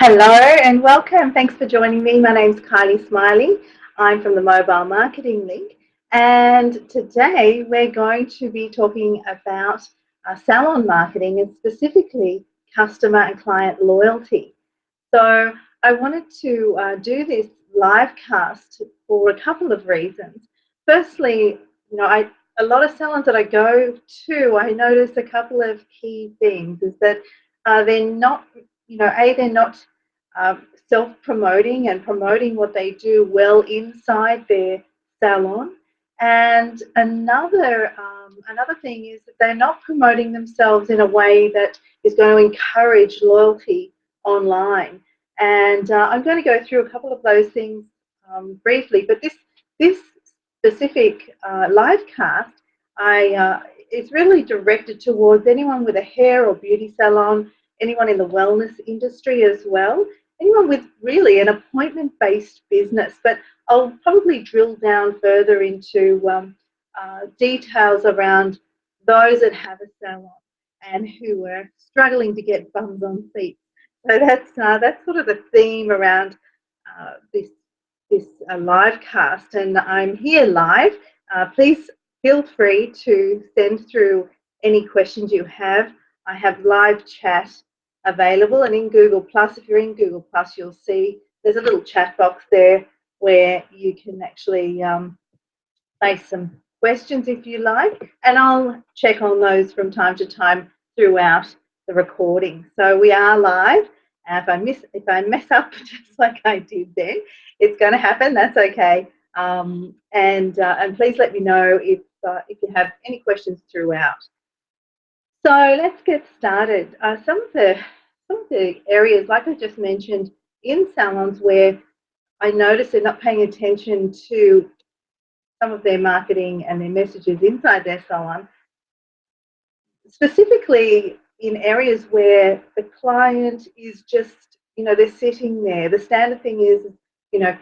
Hello and welcome. Thanks for joining me. My name's Kylie Smiley. I'm from the Mobile Marketing Link, and today we're going to be talking about salon marketing and specifically customer and client loyalty. So I wanted to do this live cast for a couple of reasons. Firstly, a lot of salons that I go to, I notice a couple of key things is that they're not, they're not self-promoting and promoting what they do well inside their salon. And another thing is that they're not promoting themselves in a way that is going to encourage loyalty online. And I'm going to go through a couple of those things briefly. But this specific live cast, it's really directed towards anyone with a hair or beauty salon, anyone in the wellness industry as well, anyone with really an appointment-based business. But I'll probably drill down further into details around those that have a salon and who are struggling to get bums on seats. So that's sort of the theme around this live cast, and I'm here live. Please feel free to send through any questions you have. I have live chat available, and in Google Plus, if you're in Google Plus, you'll see there's a little chat box there where you can actually place some questions if you like, and I'll check on those from time to time throughout the recording. So we are live. If I mess up just like I did then, it's going to happen. That's okay. And please let me know if you have any questions throughout. So let's get started. Some of the areas, like I just mentioned, in salons where I notice they're not paying attention to some of their marketing and their messages inside their salon, specifically in areas where the client is just, they're sitting there. The standard thing is,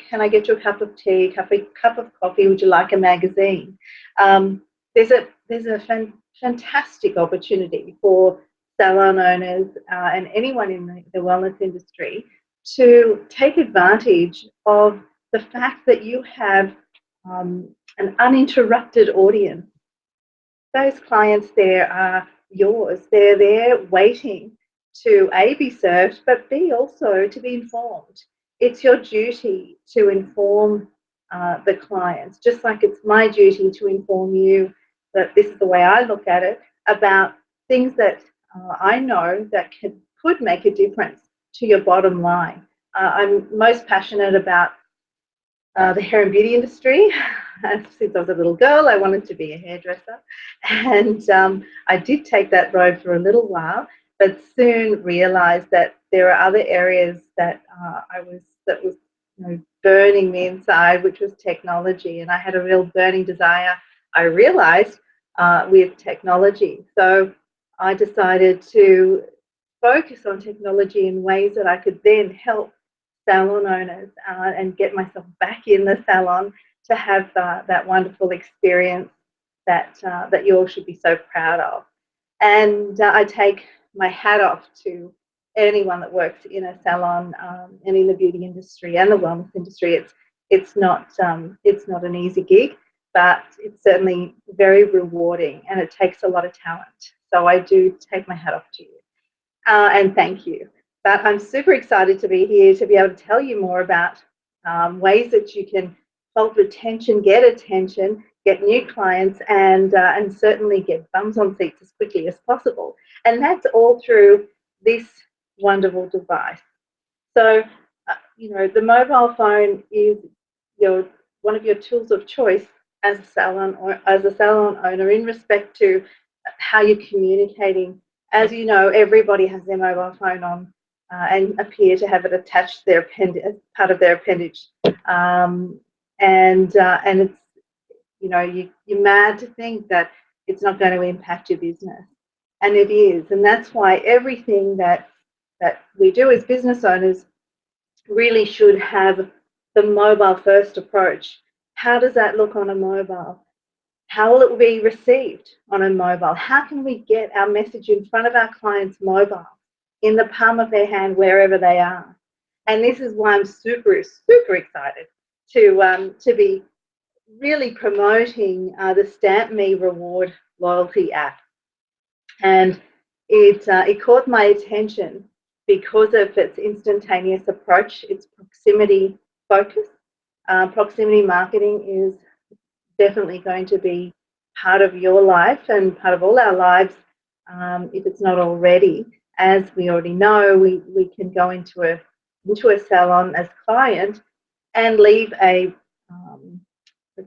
can I get you a cup of tea, cup of coffee? Would you like a magazine? There's a fantastic opportunity for salon owners and anyone in the wellness industry to take advantage of the fact that you have an uninterrupted audience. Those clients there are yours. They're there waiting to A, be served, but B, also to be informed. It's your duty to inform the clients, just like it's my duty to inform you, that this is the way I look at it, about things that I know that could make a difference to your bottom line. I'm most passionate about the hair and beauty industry. Since I was a little girl, I wanted to be a hairdresser, and I did take that road for a little while, but soon realised that there are other areas that was burning me inside, which was technology, and I had a real burning desire, I realised, with technology. So I decided to focus on technology in ways that I could then help salon owners and get myself back in the salon to have that wonderful experience that you all should be so proud of. And I take my hat off to anyone that works in a salon and in the beauty industry and the wellness industry. It's not an easy gig, but it's certainly very rewarding, and it takes a lot of talent. So I do take my hat off to you, and thank you. But I'm super excited to be here to be able to tell you more about ways that you can hold attention, get new clients, and certainly get bums on seats as quickly as possible. And that's all through this wonderful device. So, the mobile phone is one of your tools of choice as a salon owner in respect to how you're communicating. As you know, everybody has their mobile phone on and appear to have it attached to their as part of their appendage. And it's, you're mad to think that it's not going to impact your business. And it is. And that's why everything that we do as business owners really should have the mobile first approach. How does that look on a mobile? How will it be received on a mobile? How can we get our message in front of our clients' mobile, in the palm of their hand, wherever they are? And this is why I'm super, super excited to be really promoting the STAMPME reward loyalty app. And it caught my attention because of its instantaneous approach, its proximity focus. Proximity marketing is definitely going to be part of your life and part of all our lives, if it's not already. As we already know, we can go into a salon as client and leave a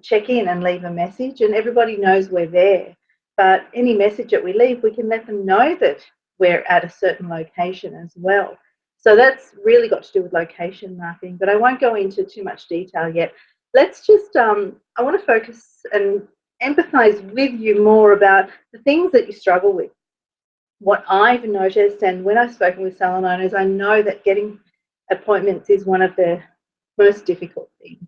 check in and leave a message, and everybody knows we're there. But any message that we leave, we can let them know that we're at a certain location as well. So that's really got to do with location marketing, but I won't go into too much detail yet. Let's just, I want to focus and empathize with you more about the things that you struggle with. What I've noticed, and when I've spoken with salon owners, I know that getting appointments is one of the most difficult things.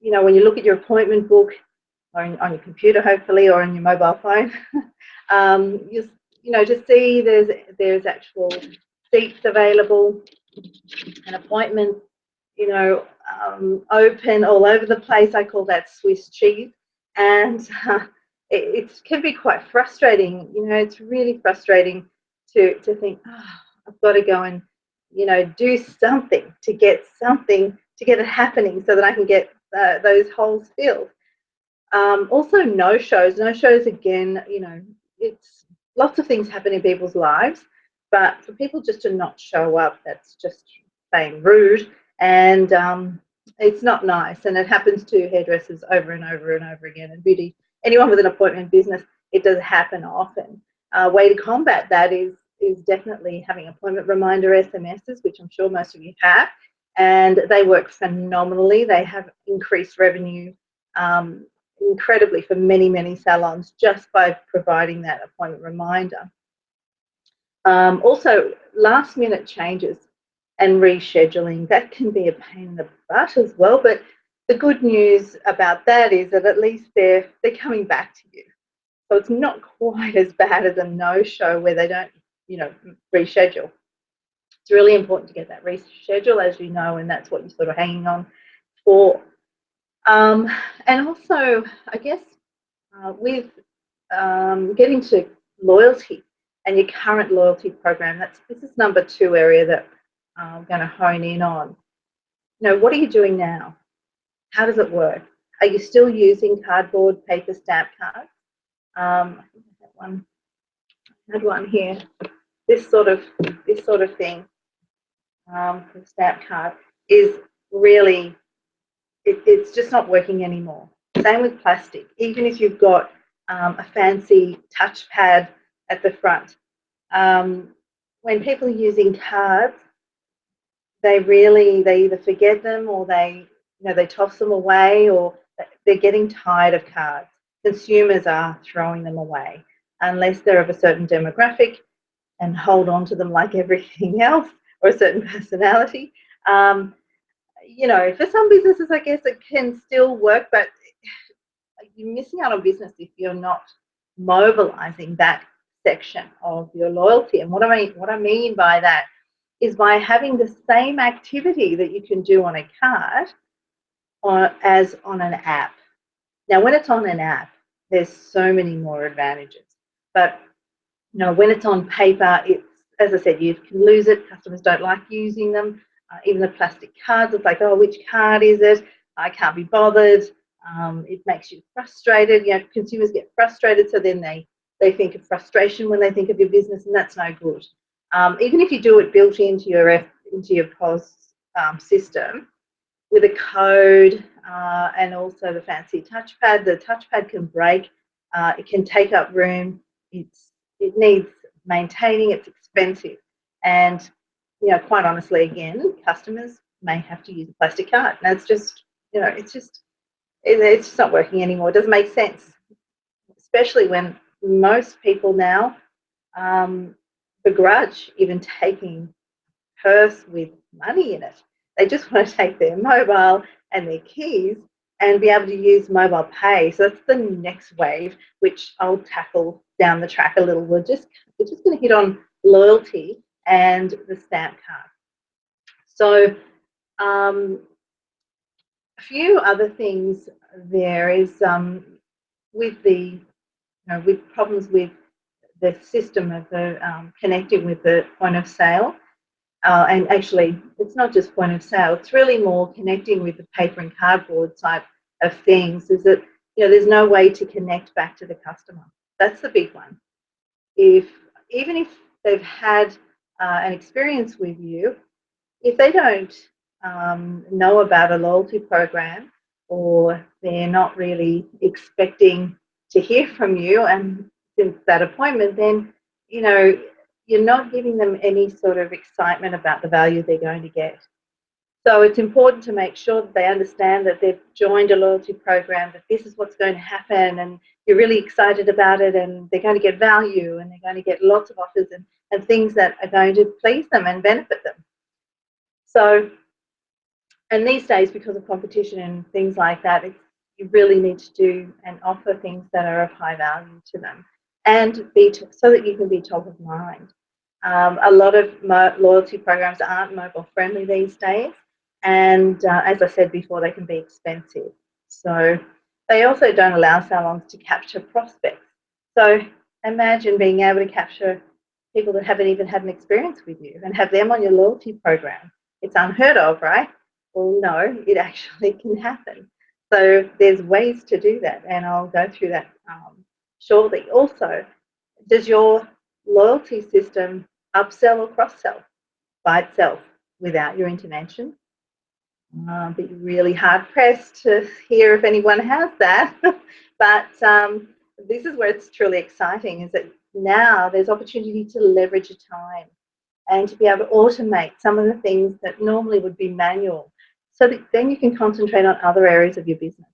You know, when you look at your appointment book on your computer, hopefully, or on your mobile phone, you know, to see there's actual seats available and appointments, you know, open all over the place. I call that Swiss cheese, and it can be quite frustrating. You know, it's really frustrating to think, oh, I've got to go and, you know, do something to get it happening so that I can get those holes filled. Also, no-shows. No-shows, again, you know, it's lots of things happen in people's lives, but for people just to not show up, that's just plain rude, and it's not nice. And it happens to hairdressers over and over and over again, and beauty. Anyone with an appointment business, it does happen often. Way to combat that is definitely having appointment reminder SMSs, which I'm sure most of you have, and they work phenomenally. They have increased revenue incredibly for many, many salons just by providing that appointment reminder. Also, last minute changes and rescheduling, that can be a pain in the butt as well, but the good news about that is that at least they're coming back to you. So it's not quite as bad as a no-show where they don't, you know, reschedule. It's really important to get that reschedule, as you know, and that's what you're sort of hanging on for. And also, I guess, with getting to loyalty and your current loyalty program, this is number 2 area that I'm going to hone in on. You know, what are you doing now? How does it work? Are you still using cardboard paper stamp cards? I think I had one here. This sort of thing, the stamp card is really, it's just not working anymore. Same with plastic. Even if you've got a fancy touchpad at the front, when people are using cards, they either forget them, or they toss them away, or they're getting tired of cards. Consumers are throwing them away unless they're of a certain demographic and hold on to them like everything else, or a certain personality. You know, for some businesses, I guess it can still work, but you're missing out on business if you're not mobilizing that section of your loyalty. And what I mean by that is by having the same activity that you can do on a card as on an app. Now, when it's on an app, there's so many more advantages. But you know, when it's on paper, it's, as I said, you can lose it. Customers don't like using them. Even the plastic cards, it's like, oh, which card is it? I can't be bothered. It makes you frustrated. You know, consumers get frustrated, so then they think of frustration when they think of your business, and that's no good. Even if you do it built into your POS system with a code and also the fancy touchpad, the touchpad can break. It can take up room. It needs maintaining. It's expensive, and you know, quite honestly, again, customers may have to use a plastic card. And it's just, you know, it's just not working anymore. It doesn't make sense, especially when most people now begrudge even taking a purse with money in it. They just want to take their mobile and their keys and be able to use mobile pay. So that's the next wave, which I'll tackle down the track a little. We're just going to hit on loyalty and the stamp card. So a few other things there is with the with problems with the system of the connecting with the point of sale. And actually, it's not just point of sale, it's really more connecting with the paper and cardboard type of things, is that, there's no way to connect back to the customer. That's the big one. Even if they've had an experience with you, if they don't know about a loyalty program, or they're not really expecting to hear from you and since that appointment, then you're not giving them any sort of excitement about the value they're going to get. So it's important to make sure that they understand that they've joined a loyalty program, that this is what's going to happen, and you're really excited about it, and they're going to get value, and they're going to get lots of offers and things that are going to please them and benefit them. So, and these days, because of competition and things like that, you really need to do and offer things that are of high value to them, and so that you can be top of mind. A lot of loyalty programs aren't mobile friendly these days, and as I said before, they can be expensive. So they also don't allow salons to capture prospects. So imagine being able to capture people that haven't even had an experience with you and have them on your loyalty program. It's unheard of, right? Well, no, it actually can happen. So there's ways to do that, and I'll go through that shortly. Also, does your loyalty system upsell or cross-sell by itself without your intervention? Be really hard-pressed to hear if anyone has that. But this is where it's truly exciting, is that now there's opportunity to leverage your time and to be able to automate some of the things that normally would be manual, so that then you can concentrate on other areas of your business.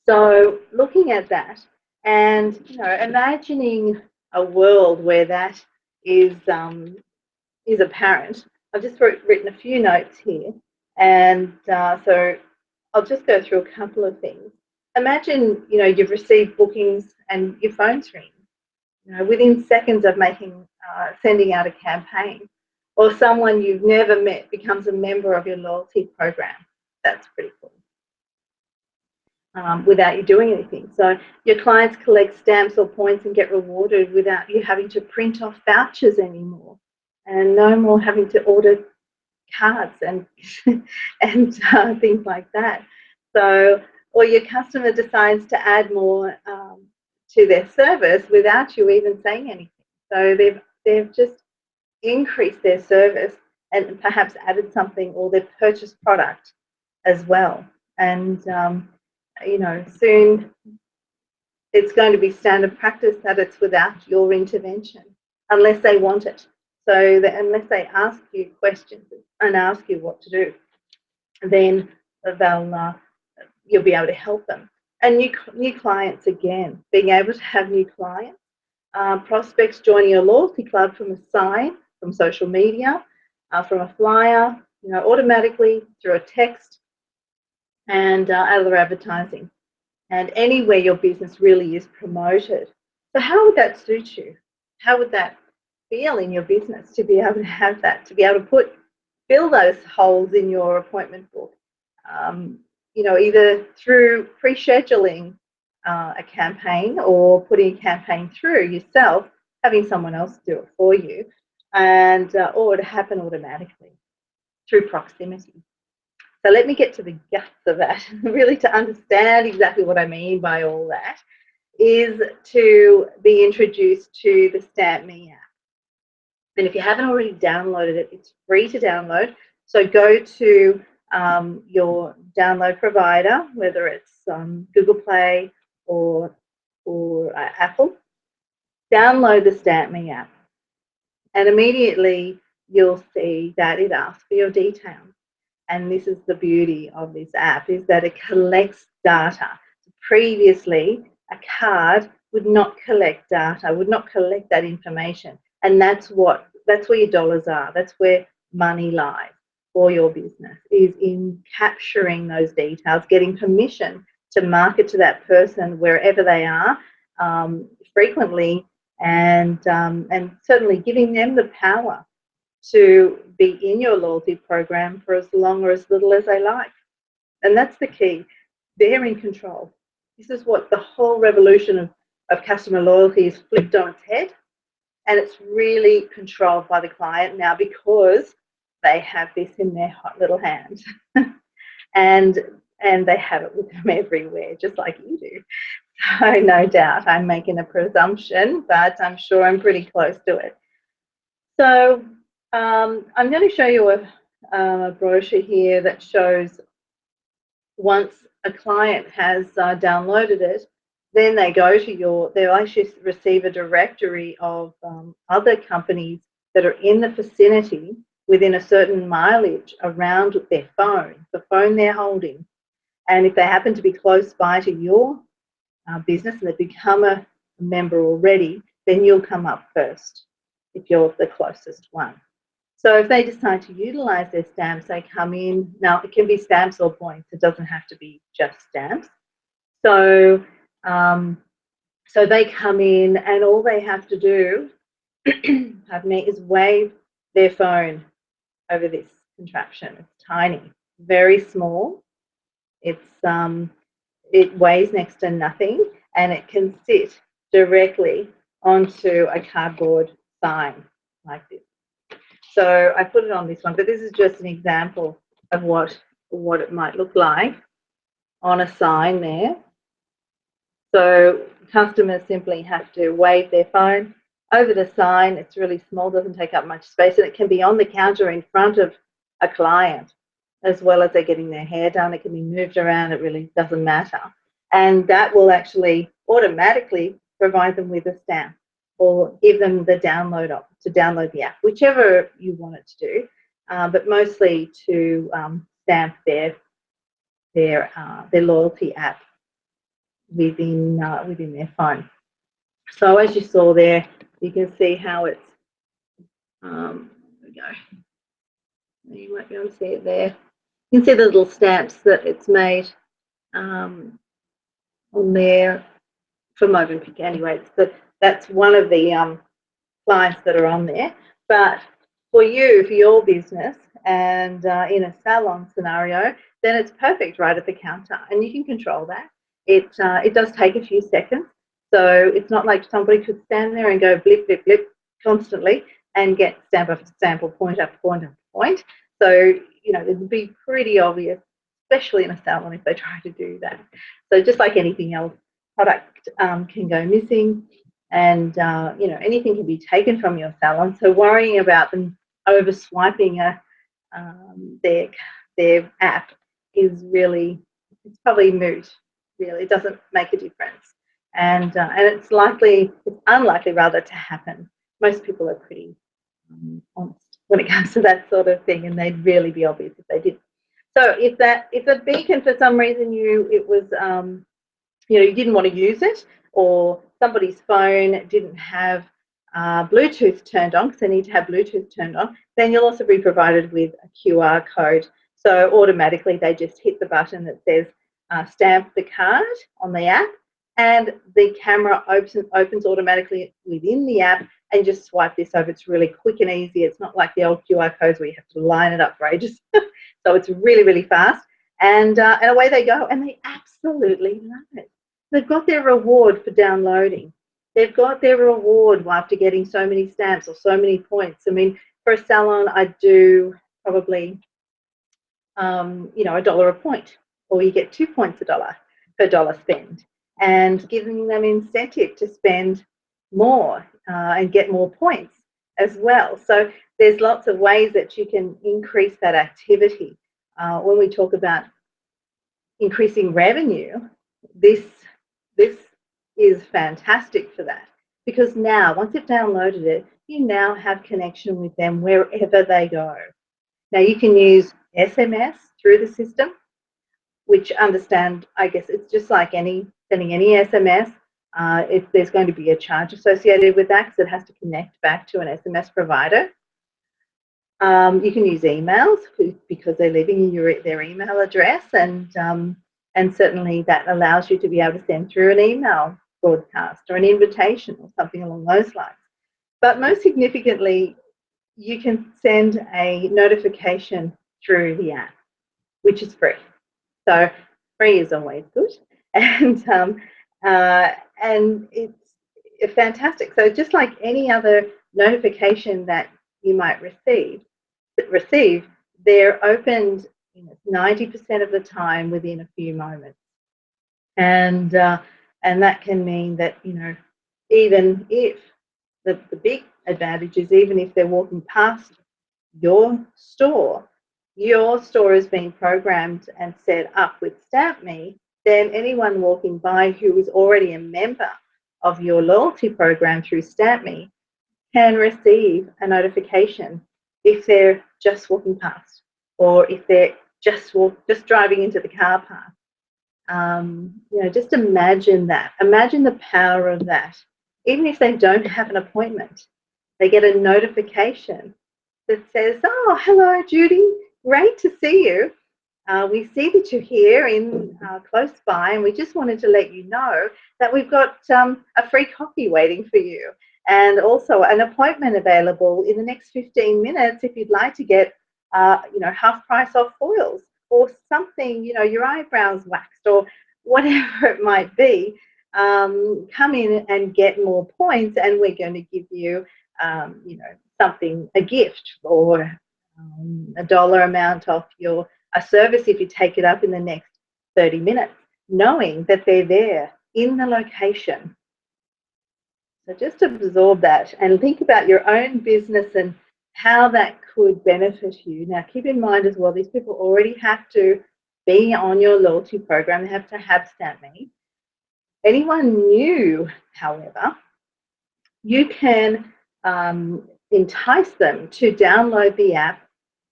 So looking at that and imagining a world where that is apparent, I've just written a few notes here, and so I'll just go through a couple of things. Imagine you've received bookings and your phone's ringing. Within seconds of sending out a campaign, or someone you've never met becomes a member of your loyalty program. That's pretty cool. Without you doing anything. So your clients collect stamps or points and get rewarded without you having to print off vouchers anymore, and no more having to order cards and and things like that. So, or your customer decides to add more to their service without you even saying anything. So they've just increased their service and perhaps added something, or they've purchased product as well. And soon it's going to be standard practice that it's without your intervention, unless they want it. So unless they ask you questions and ask you what to do, then you'll be able to help them. And new clients, again, being able to have new clients, prospects joining a loyalty club from a sign, from social media, from a flyer, automatically through a text, and other advertising, and anywhere your business really is promoted. So how would that suit you? How would that feel in your business to be able to have that, to be able to fill those holes in your appointment book? Either through pre-scheduling a campaign, or putting a campaign through yourself, having someone else do it for you, and or to happen automatically through proximity. So let me get to the guts of that. Really, to understand exactly what I mean by all that, is to be introduced to the STAMPME app. And if you haven't already downloaded it, it's free to download. So go to your download provider, whether it's Google Play or Apple. Download the STAMPME app, and immediately you'll see that it asks for your details. And this is the beauty of this app, is that it collects data. Previously, a card would not collect data, would not collect that information. And that's where your dollars are. That's where money lies for your business, is in capturing those details, getting permission to market to that person wherever they are, frequently, and certainly giving them the power to be in your loyalty program for as long or as little as they like. And that's the key. They're in control. This is what the whole revolution of customer loyalty is flipped on its head. And it's really controlled by the client now because they have this in their hot little hand. and they have it with them everywhere, just like you do. So no doubt I'm making a presumption, but I'm sure I'm pretty close to it. So I'm going to show you a brochure here that shows once a client has downloaded it, then they go to they'll actually receive a directory of other companies that are in the vicinity within a certain mileage around their phone, the phone they're holding. And if they happen to be close by to your business and they become a member already, then you'll come up first if you're the closest one. So if they decide to utilize their stamps, they come in. Now, it can be stamps or points. It doesn't have to be just stamps. So, so they come in and all they have to do, pardon me, is wave their phone over this contraption. It's tiny, very small. It weighs next to nothing and it can sit directly onto a cardboard sign like this. So I put it on this one, but this is just an example of what it might look like on a sign there. So customers simply have to wave their phone over the sign. It's really small, doesn't take up much space, and it can be on the counter in front of a client as well as they're getting their hair done. It can be moved around. It really doesn't matter. And that will actually automatically provide them with a stamp or give them the download to download the app, whichever you want it to do, but mostly to stamp their loyalty app within their phone. So as you saw there, you can see how it's. There we go. You might be able to see it there. You can see the little stamps that it's made on there for Movenpick anyway. That's one of the clients that are on there. But for you, for your business, and in a salon scenario, then it's perfect right at the counter, and you can control that. It does take a few seconds, so it's not like somebody could stand there and go blip, blip, blip constantly and get stamp after stamp or point after point after point. So, you know, it would be pretty obvious, especially in a salon, if they try to do that. So just like anything else, product can go missing, and you know, anything can be taken from your salon. So worrying about them over swiping their app is really, it's probably moot. Really, it doesn't make a difference, and it's unlikely rather to happen. Most people are pretty honest when it comes to that sort of thing, and they'd really be obvious if they did. So if a beacon for some reason you didn't want to use it, or somebody's phone didn't have Bluetooth turned on, because they need to have Bluetooth turned on, then you'll also be provided with a QR code. So automatically they just hit the button that says stamp the card on the app, and the camera opens automatically within the app, and just swipe this over. It's really quick and easy. It's not like the old QR codes where you have to line it up for ages. So it's really, really fast. And away they go, and they absolutely love it. They've got their reward for downloading. They've got their reward after getting so many stamps or so many points. I mean, for a salon, I do probably, $1 a point, or you get 2 points per dollar spend, and giving them incentive to spend more and get more points as well. So there's lots of ways that you can increase that activity. When we talk about increasing revenue, this is fantastic for that, because now once you've downloaded it, you now have connection with them wherever they go. Now you can use SMS through the system, which I guess it's just like sending any SMS. If there's going to be a charge associated with that, because it has to connect back to an SMS provider. You can use emails because they're leaving you their email address, and certainly that allows you to be able to send through an email broadcast or an invitation or something along those lines. But most significantly, you can send a notification through the app, which is free. So free is always good, and uh, and it's fantastic. So just like any other notification that you might receive, they're opened 90% of the time within a few moments, and and that can mean that even if the big advantage is even if they're walking past your store, your store is being programmed and set up with STAMPME, then anyone walking by who is already a member of your loyalty program through STAMPME can receive a notification if they're just walking past or if they're just driving into the car park. Just imagine that. Imagine the power of that. Even if they don't have an appointment, they get a notification that says, "Oh, hello, Judy. Great to see you. We see that you're here in close by, and we just wanted to let you know that we've got a free coffee waiting for you, and also an appointment available in the next 15 minutes if you'd like to get, half price off foils or something. Your eyebrows waxed or whatever it might be. Come in and get more points, and we're going to give you, something, a gift or a dollar amount off a service if you take it up in the next 30 minutes, knowing that they're there in the location." So just absorb that and think about your own business and how that could benefit you. Now, keep in mind as well, these people already have to be on your loyalty program. They have to have STAMPME. Anyone new, however, you can entice them to download the app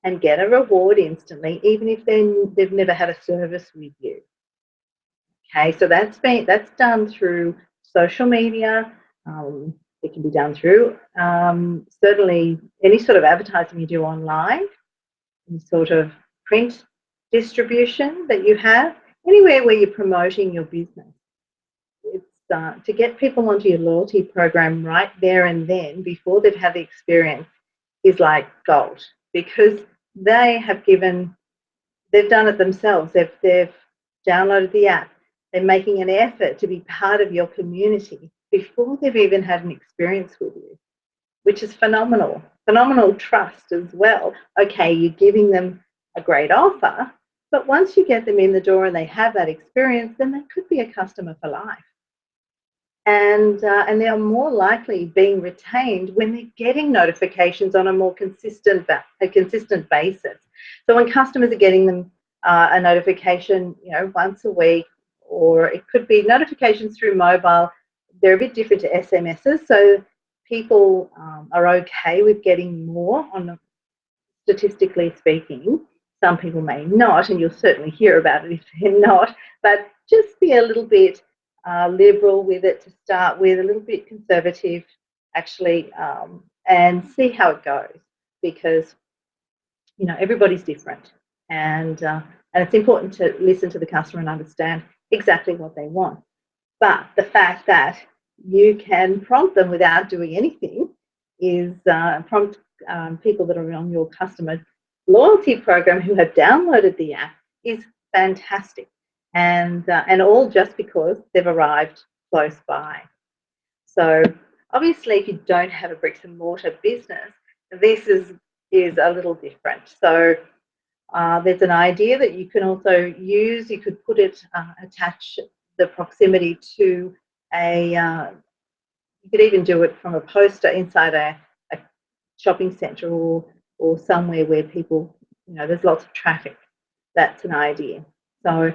and get a reward instantly, even if they've never had a service with you. Okay, so that's done through social media. It can be done through certainly any sort of advertising you do online, any sort of print distribution that you have, anywhere where you're promoting your business. It's to get people onto your loyalty program right there and then before they've had the experience is like gold, because they've done it themselves. They've downloaded the app. They're making an effort to be part of your community before they've even had an experience with you, which is phenomenal. Phenomenal trust as well. Okay, you're giving them a great offer, but once you get them in the door and they have that experience, then they could be a customer for life. And they are more likely being retained when they're getting notifications on a more consistent basis. So when customers are getting them a notification, once a week, or it could be notifications through mobile, they're a bit different to SMSs. So people are okay with getting more statistically speaking. Some people may not, and you'll certainly hear about it if they're not, but just be a little bit liberal with it to start with, a little bit conservative actually, and see how it goes, because everybody's different, and it's important to listen to the customer and understand exactly what they want. But the fact that you can prompt them without doing anything is prompt people that are on your customer loyalty program who have downloaded the app is fantastic, and all just because they've arrived close by. So obviously, if you don't have a bricks and mortar business, this is a little different. So there's an idea that you can also use. You could put it, attach the proximity to you could even do it from a poster inside a shopping centre or somewhere where people, there's lots of traffic. That's an idea. So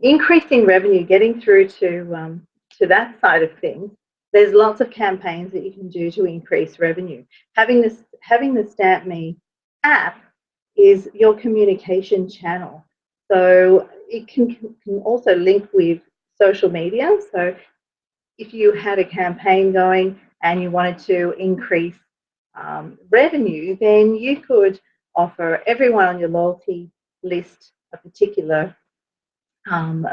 increasing revenue, getting through to that side of things, there's lots of campaigns that you can do to increase revenue. Having the STAMPME app is your communication channel. So it can also link with social media. So if you had a campaign going and you wanted to increase revenue, then you could offer everyone on your loyalty list a particular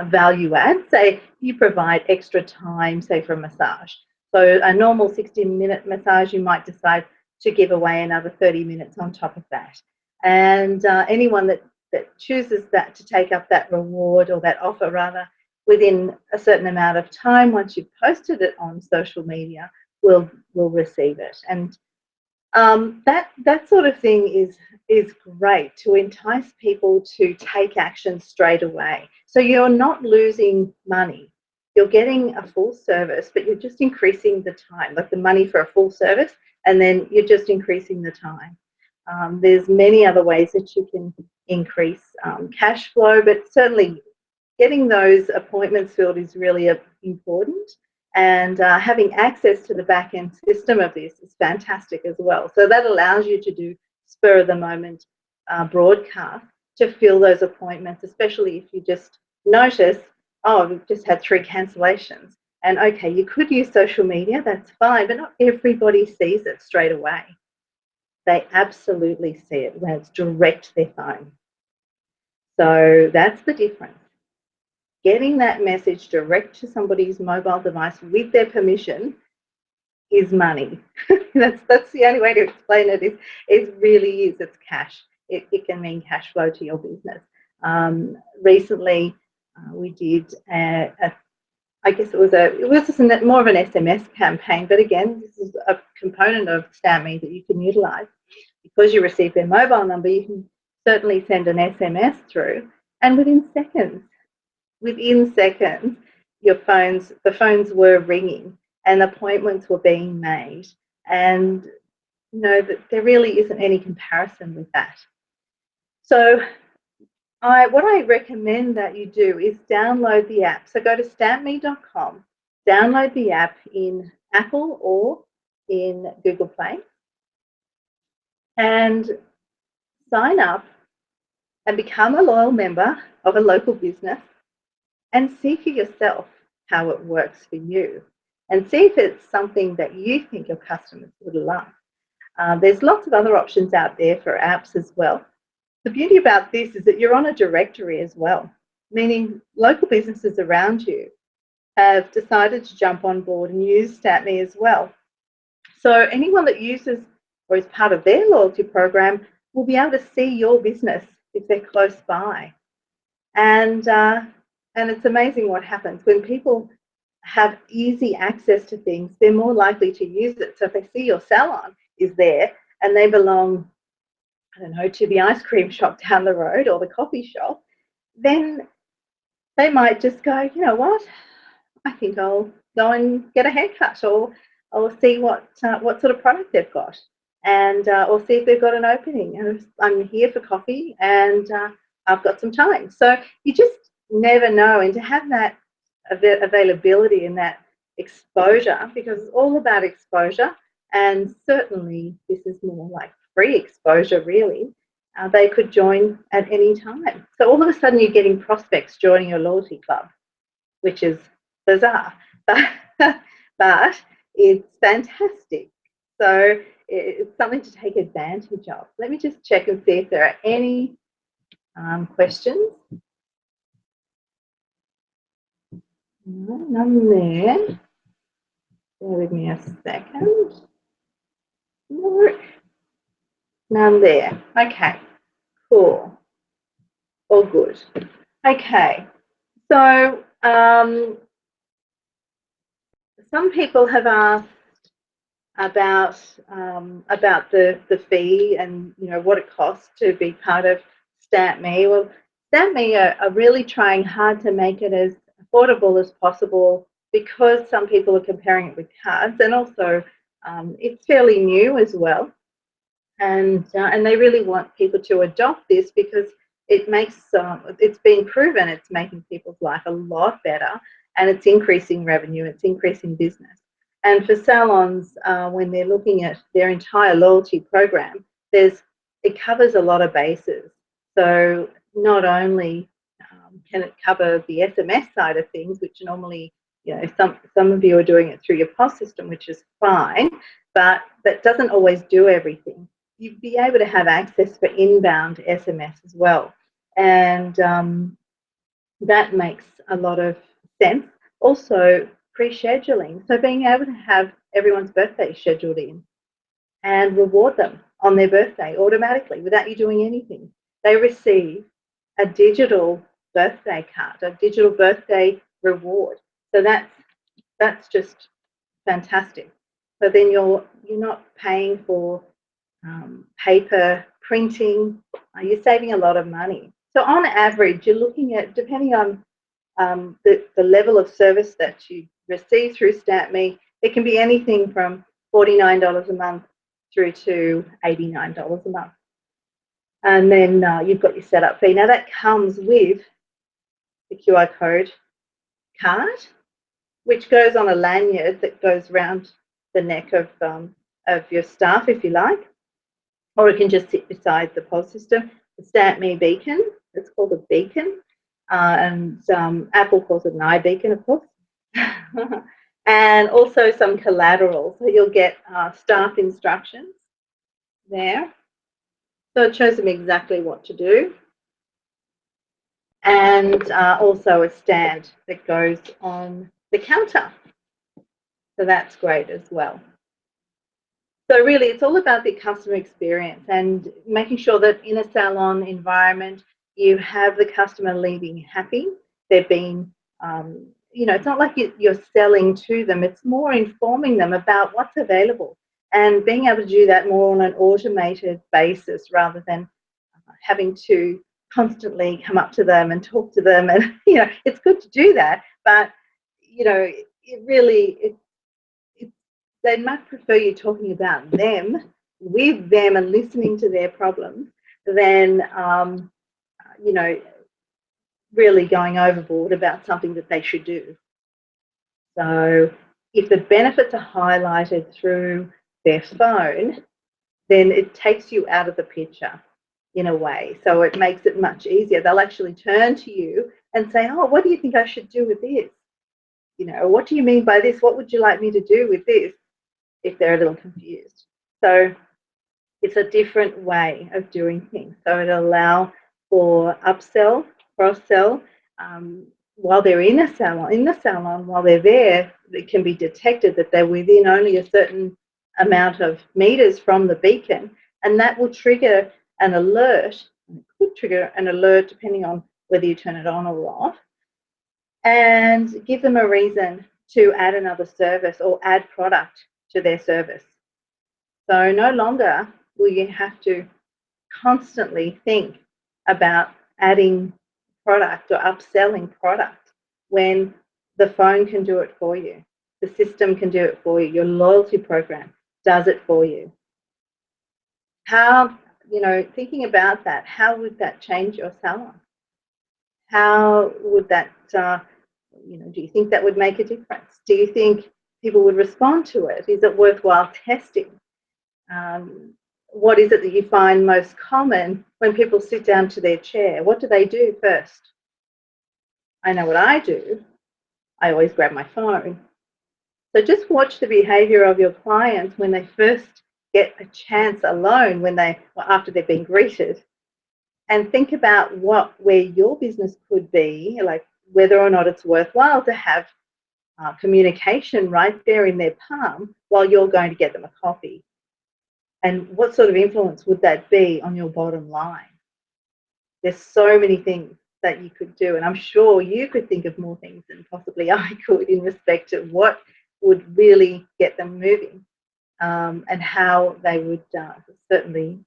value add. Say you provide extra time, say for a massage. So a normal 60-minute massage, you might decide to give away another 30 minutes on top of that. And anyone that chooses that to take up that reward or that offer rather within a certain amount of time, once you've posted it on social media, will receive it. And that sort of thing is great to entice people to take action straight away. So you're not losing money. You're getting a full service, but you're just increasing the time, like the money for a full service, and then you're just increasing the time. There's many other ways that you can increase cash flow, but certainly getting those appointments filled is really important. And having access to the back end system of this is fantastic as well. So that allows you to do spur of the moment broadcast to fill those appointments, especially if you just notice, oh, we've just had 3 cancellations. And okay, you could use social media, that's fine, but not everybody sees it straight away. They absolutely see it when it's direct to their phone. So that's the difference. Getting that message direct to somebody's mobile device with their permission is money. that's the only way to explain it. It really is. It's cash. It can mean cash flow to your business. Recently, we did I guess it was just more of an SMS campaign, but again, this is a component of STAMPME that you can utilise. Because you receive their mobile number, you can certainly send an SMS through, and within seconds, the phones were ringing and appointments were being made, and there really isn't any comparison with that. So what I recommend that you do is download the app. So go to stampme.com, download the app in Apple or in Google Play, and sign up and become a loyal member of a local business, and see for yourself how it works for you, and see if it's something that you think your customers would love. There's lots of other options out there for apps as well. The beauty about this is that you're on a directory as well, meaning local businesses around you have decided to jump on board and use STAMPME as well. So anyone that uses or is part of their loyalty program will be able to see your business if they're close by. And it's amazing what happens when people have easy access to things. They're more likely to use it. So if they see your salon is there and they belong, I don't know, to the ice cream shop down the road or the coffee shop, then they might just go, you know what, I think I'll go and get a haircut, or I'll see what sort of product they've got, and or see if they've got an opening. And I'm here for coffee, and I've got some time. So you just never know, and to have that availability and that exposure, because it's all about exposure, and certainly this is more like free exposure really. They could join at any time. So all of a sudden you're getting prospects joining your loyalty club, which is bizarre, but it's fantastic. So it's something to take advantage of. Let me just check and see if there are any questions. No, none there. Bear with me a second. No, none there. Okay, cool. All good. Okay, so some people have asked about the fee and what it costs to be part of STAMPME. Well, STAMPME are really trying hard to make it as affordable as possible, because some people are comparing it with cards, and also it's fairly new as well, and they really want people to adopt this because it makes it's been proven it's making people's life a lot better, and it's increasing revenue, it's increasing business. And for salons, when they're looking at their entire loyalty program, it covers a lot of bases. So not only can it cover the SMS side of things, which normally, some of you are doing it through your POS system, which is fine, but that doesn't always do everything. You'd be able to have access for inbound SMS as well, and that makes a lot of sense. Also, pre-scheduling, so being able to have everyone's birthday scheduled in, and reward them on their birthday automatically without you doing anything. They receive a digital birthday card, a digital birthday reward. So that's just fantastic. So then you're not paying for paper printing. You're saving a lot of money. So on average, you're looking at, depending on the level of service that you receive through STAMPME, it can be anything from $49 a month through to $89 a month. And then you've got your setup fee. Now that comes with the QR code card, which goes on a lanyard that goes around the neck of your staff, if you like, or it can just sit beside the POS system. The STAMPME beacon, it's called a beacon, and Apple calls it an iBeacon, of course. And also some collateral. So you'll get staff instructions there. So it shows them exactly what to do. And also a stand that goes on the counter. So that's great as well. So really, it's all about the customer experience and making sure that in a salon environment, you have the customer leaving happy. They're being, it's not like you're selling to them. It's more informing them about what's available and being able to do that more on an automated basis rather than having to constantly come up to them and talk to them. And, it's good to do that, but, they much prefer you talking about them, with them, and listening to their problems than, really going overboard about something that they should do. So if the benefits are highlighted through their phone, then it takes you out of the picture in a way. So it makes it much easier. They'll actually turn to you and say, oh, what do you think I should do with this? What do you mean by this? What would you like me to do with this? If they're a little confused. So it's a different way of doing things. So it'll allow for upsell, cross-sell, while they're in the salon, while they're there, it can be detected that they're within only a certain amount of meters from the beacon, and that will trigger an alert. It could trigger an alert depending on whether you turn it on or off, and give them a reason to add another service or add product to their service. So no longer will you have to constantly think about adding product or upselling product when the phone can do it for you. The system can do it for you. Your loyalty program does it for you. How, thinking about that, how would that change your salon? How would that, do you think that would make a difference? Do you think people would respond to it? Is it worthwhile testing? What is it that you find most common when people sit down to their chair? What do they do first? I know what I do. I always grab my phone. So just watch the behavior of your clients when they first get a chance alone, after they've been greeted, and think about where your business could be, like whether or not it's worthwhile to have communication right there in their palm while you're going to get them a coffee. And what sort of influence would that be on your bottom line? There's so many things that you could do, and I'm sure you could think of more things than possibly I could in respect to what would really get them moving, and how they would certainly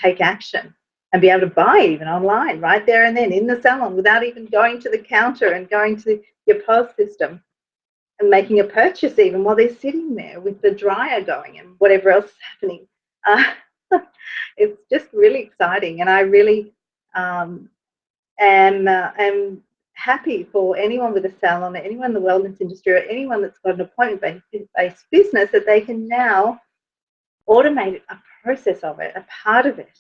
take action and be able to buy even online right there and then in the salon without even going to the counter and going to your POS system and making a purchase even while they're sitting there with the dryer going and whatever else is happening. It's just really exciting, and I really am happy for anyone with a salon, or anyone in the wellness industry, or anyone that's got an appointment-based business, that they can now automate a process of it, a part of it,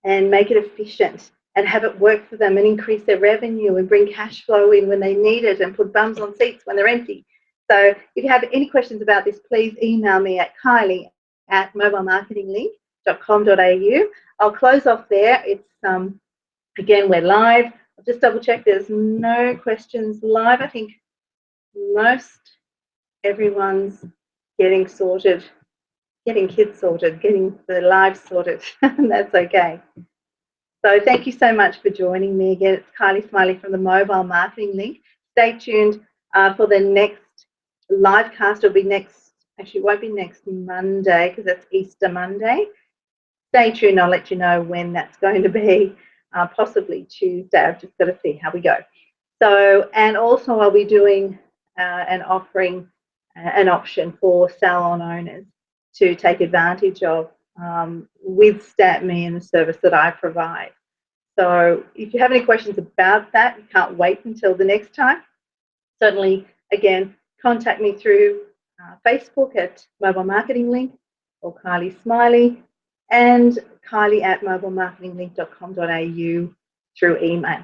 and make it efficient and have it work for them and increase their revenue and bring cash flow in when they need it and put bums on seats when they're empty. So if you have any questions about this, please email me at kylie@mobilemarketinglink.com.au. I'll close off there. It's again, we're live. I'll just double check there's no questions live. I think most everyone's getting sorted getting kids sorted, getting the lives sorted. That's okay. So thank you so much for joining me again. It's Kylie Smiley from the Mobile Marketing Link. Stay tuned for the next live cast. It'll be next, actually it won't be next Monday because that's Easter Monday. Stay tuned. I'll let you know when that's going to be, possibly Tuesday. I've just got to see how we go. So, and also I'll be doing and offering an option for salon owners to take advantage of with STAMPME and the service that I provide. So if you have any questions about that, you can't wait until the next time. Certainly, again, contact me through Facebook at Mobile Marketing Link or Kylie Smiley, and kylie@mobilemarketinglink.com.au through email.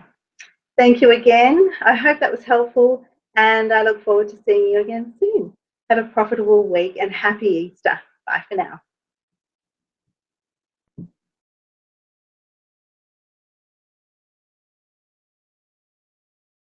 Thank you again. I hope that was helpful, and I look forward to seeing you again soon. Have a profitable week and happy Easter. Bye for now.